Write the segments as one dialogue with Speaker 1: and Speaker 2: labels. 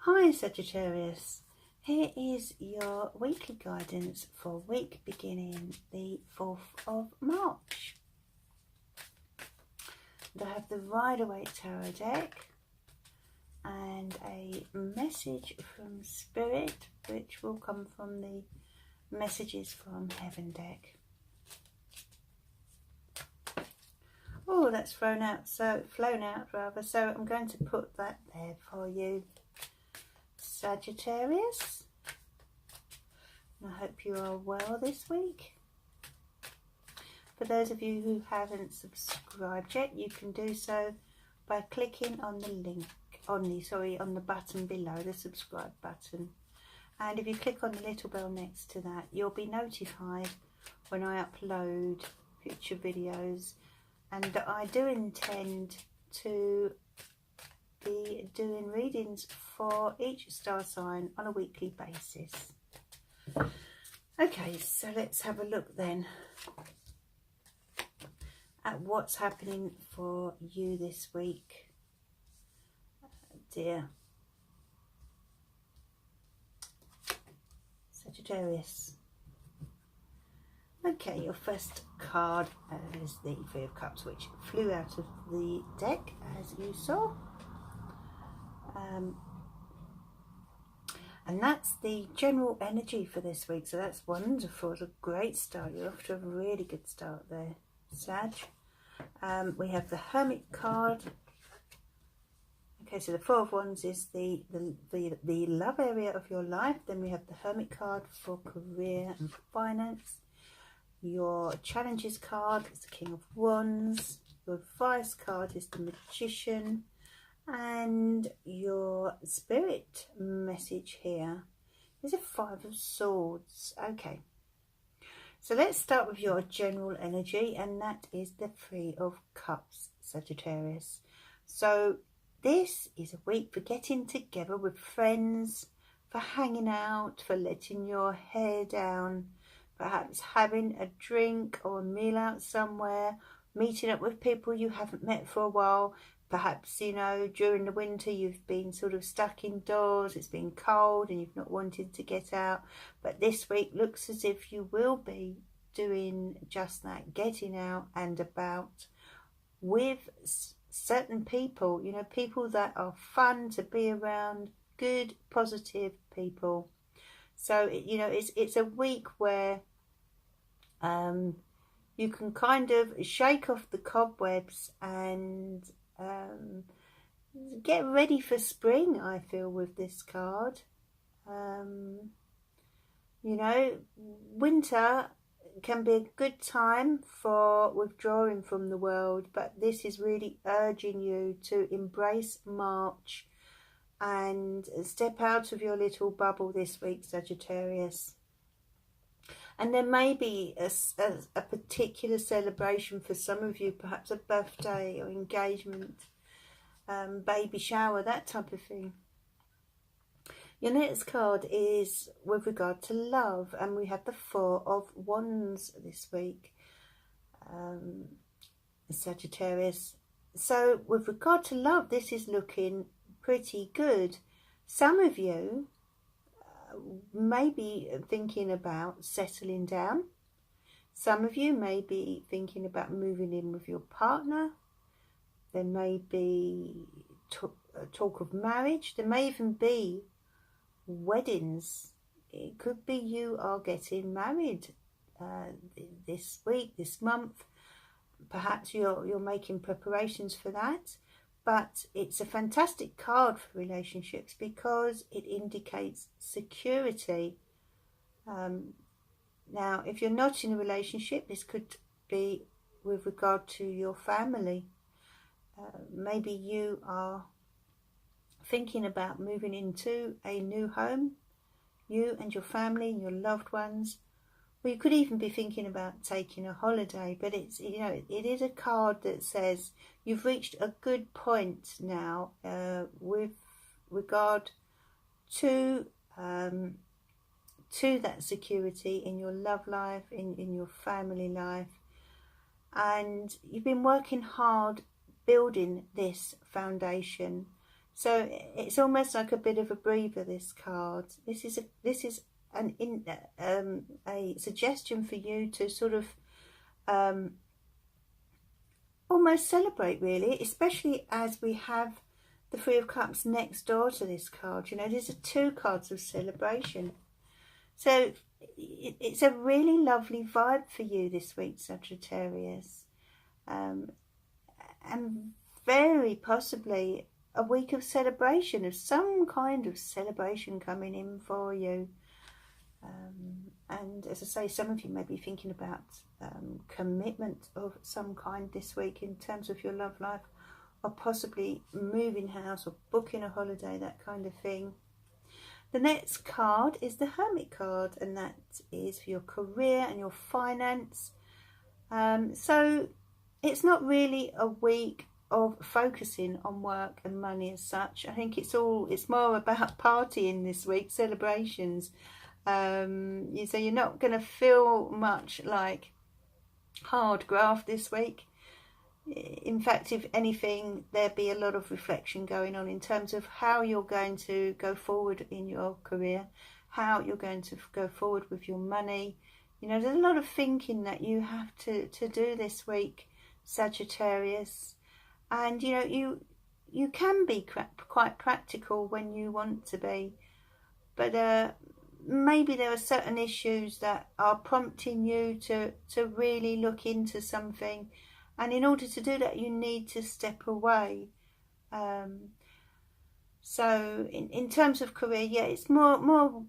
Speaker 1: Hi Sagittarius, here is your weekly guidance for week beginning the 4th of March. I have the Rider-Waite Tarot deck and a message from Spirit, which will come from the Messages from Heaven deck. Oh, that's flown out, so I'm going to put that there for you, Sagittarius. I hope you are well this week. For those of you who haven't subscribed yet, you can do so by clicking on the link on the button below, the subscribe button. And if you click on the little bell next to that, you'll be notified when I upload future videos. And I do intend to be doing readings for each star sign on a weekly basis. Okay, so let's have a look then at what's happening for you this week, dear Sagittarius. Okay, your first card is the Three of Cups, which flew out of the deck, as you saw. And that's the general energy for this week, so that's wonderful. It's a great start. You're off to a really good start there, Sag. We have the Hermit card. Okay, so the Four of Wands is the love area of your life. Then we have the Hermit card for career and finance. Your Challenges card is the King of Wands. Your Advice card is the Magician. And your Spirit message here is a Five of Swords. Okay, so let's start with your general energy, and that is the Three of Cups, Sagittarius. So this is a week for getting together with friends, for hanging out, for letting your hair down, perhaps having a drink or a meal out somewhere, meeting up with people you haven't met for a while. Perhaps, you know, during the winter you've been sort of stuck indoors, it's been cold and you've not wanted to get out. But this week looks as if you will be doing just that, getting out and about with certain people, you know, people that are fun to be around, good, positive people. So, you know, it's a week where you can kind of shake off the cobwebs and get ready for spring, I feel, with this card. You know, winter can be a good time for withdrawing from the world, but this is really urging you to embrace March and step out of your little bubble this week, Sagittarius. And there may be a particular celebration for some of you, perhaps a birthday or engagement, baby shower, that type of thing. Your next card is with regard to love, and we have the Four of Wands this week, Sagittarius. So with regard to love, this is looking pretty good. Some of you may be thinking about settling down. Some of you may be thinking about moving in with your partner. There may be talk of marriage. There may even be weddings. It could be you are getting married this week, this month. Perhaps you're making preparations for that. But it's a fantastic card for relationships because it indicates security. Now, if you're not in a relationship, this could be with regard to your family. Maybe you are thinking about moving into a new home, you and your family and your loved ones. Well, you could even be thinking about taking a holiday, but it's, you know, it is a card that says you've reached a good point now with regard to that security in your love life, in your family life, and you've been working hard building this foundation. So it's almost like a bit of a breather, this card. This is a suggestion for you to sort of almost celebrate, really, especially as we have the Three of Cups next door to this card. You know, these are two cards of celebration. So it's a really lovely vibe for you this week, Sagittarius. And very possibly a week of celebration, of some kind of celebration coming in for you. And as I say, some of you may be thinking about commitment of some kind this week in terms of your love life, or possibly moving house or booking a holiday, that kind of thing. The next card is the Hermit card, and that is for your career and your finance. So it's not really a week of focusing on work and money as such. I think it's more about partying this week, celebrations. So you're not going to feel much like hard graft this week. In fact, if anything, there'll be a lot of reflection going on in terms of how you're going to go forward in your career, how you're going to go forward with your money. You know, there's a lot of thinking that you have to do this week, Sagittarius. And, you know, you can be quite practical when you want to be. But maybe there are certain issues that are prompting you to really look into something. And in order to do that, you need to step away. So in terms of career, yeah, it's more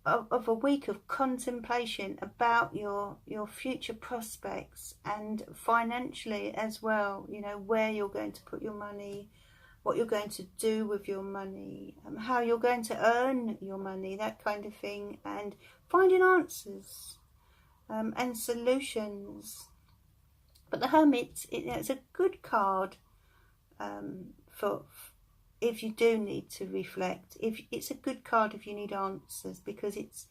Speaker 1: of a week of contemplation about your future prospects, and financially as well, you know, where you're going to put your money, what you're going to do with your money, how you're going to earn your money, that kind of thing, and finding answers and solutions. But the Hermit, it's a good card for if you do need to reflect. It's a good card if you need answers, because it's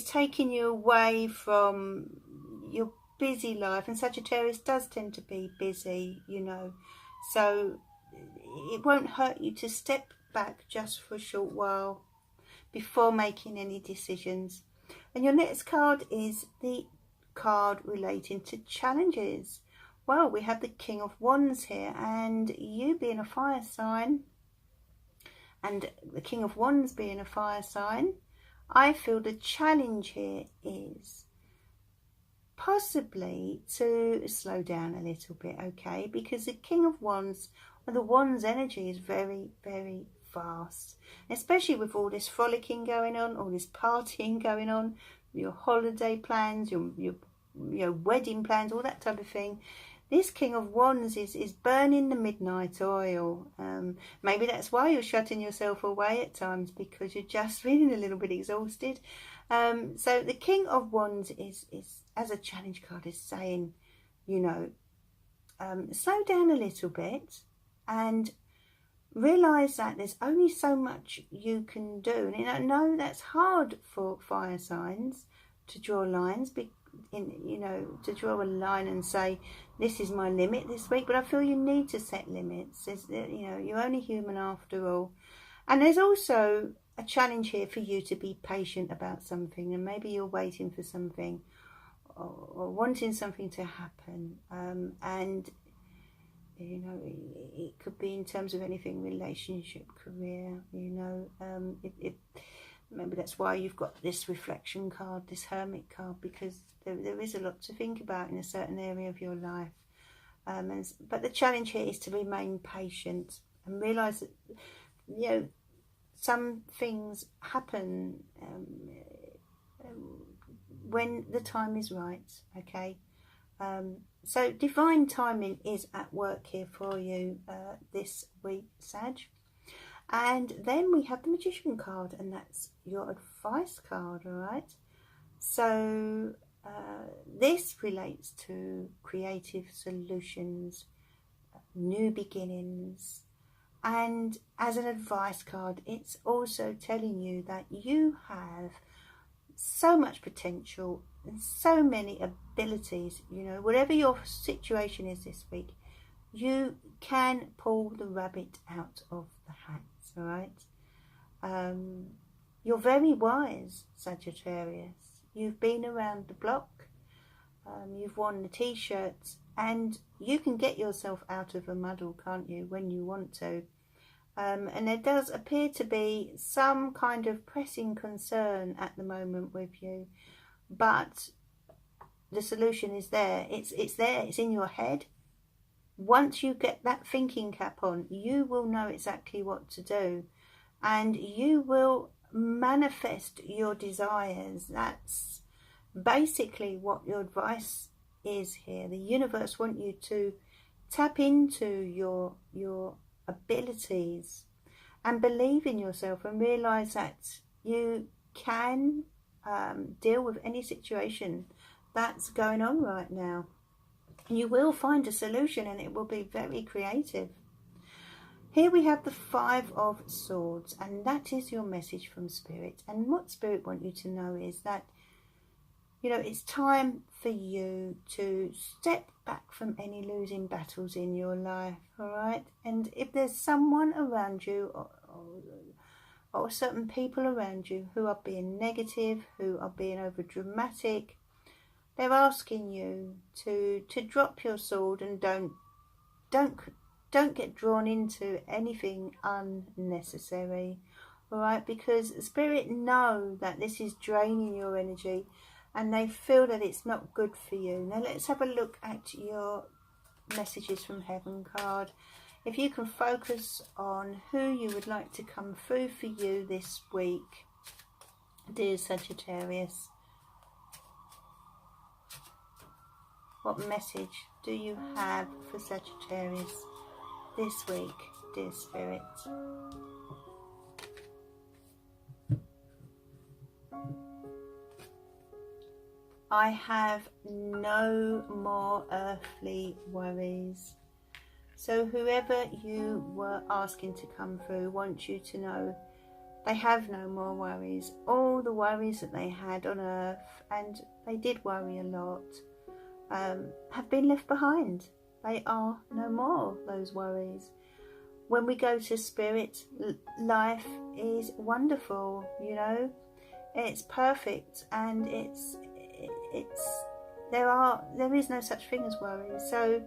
Speaker 1: taking you away from your busy life. And Sagittarius does tend to be busy, you know. So it won't hurt you to step back just for a short while before making any decisions. And your next card is the card relating to challenges. Well, we have the King of Wands here, and you being a fire sign, and the King of Wands being a fire sign, I feel the challenge here is possibly to slow down a little bit, okay? Because the King of Wands, or the Wands energy, is very, very fast, especially with all this frolicking going on, all this partying going on, your holiday plans, your wedding plans, all that type of thing. This King of Wands is burning the midnight oil. Maybe that's why you're shutting yourself away at times, because you're just feeling a little bit exhausted. So the King of Wands is as a challenge card, is saying, you know, slow down a little bit and realise that there's only so much you can do. And I know that's hard for fire signs to draw lines, to draw a line and say, this is my limit this week. But I feel you need to set limits. You're only human after all. And there's also a challenge here for you to be patient about something, and maybe you're waiting for something or wanting something to happen, and you know, it could be in terms of anything, relationship, career, you know. Maybe that's why you've got this reflection card, this Hermit card, because there is a lot to think about in a certain area of your life. But the challenge here is to remain patient and realise that, you know, some things happen when the time is right, okay? So divine timing is at work here for you this week, Sag. And then we have the Magician card, and that's your advice card, all right? So this relates to creative solutions, new beginnings, and as an advice card, it's also telling you that you have so much potential and so many abilities. You know, whatever your situation is this week, you can pull the rabbit out of the hat. all right? You're very wise, Sagittarius. You've been around the block, you've worn the t-shirts, and you can get yourself out of a muddle, can't you, when you want to. And there does appear to be some kind of pressing concern at the moment with you, but the solution is there. It's there. It's in your head. Once you get that thinking cap on, you will know exactly what to do, and you will manifest your desires. That's basically what your advice is here. The universe wants you to tap into your abilities and believe in yourself, and realize that you can deal with any situation that's going on right now. You will find a solution, and it will be very creative. Here we have the 5 of Swords, and that is your message from Spirit. And what Spirit want you to know is that, you know, it's time for you to step back from any losing battles in your life, all right? And if there's someone around you, or certain people around you who are being negative, who are being over dramatic, they're asking you to drop your sword and don't get drawn into anything unnecessary, all right? Because Spirit know that this is draining your energy, and they feel that it's not good for you. Now let's have a look at your messages from Heaven card. If you can focus on who you would like to come through for you this week, dear Sagittarius. What message do you have for Sagittarius this week, dear Spirit? I have no more earthly worries. So whoever you were asking to come through wants you to know they have no more worries. All the worries that they had on earth, and they did worry a lot, have been left behind. They are no more, those worries. When we go to Spirit, life is wonderful, you know. It's perfect, and there is no such thing as worry. So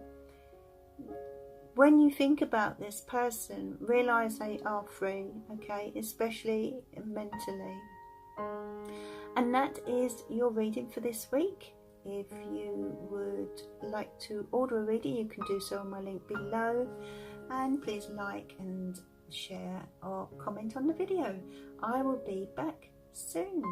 Speaker 1: when you think about this person, realize they are free, okay, especially mentally. And that is your reading for this week. If you would like to order a reading, you can do so on my link below, and please like and share or comment on the video. I will be back soon.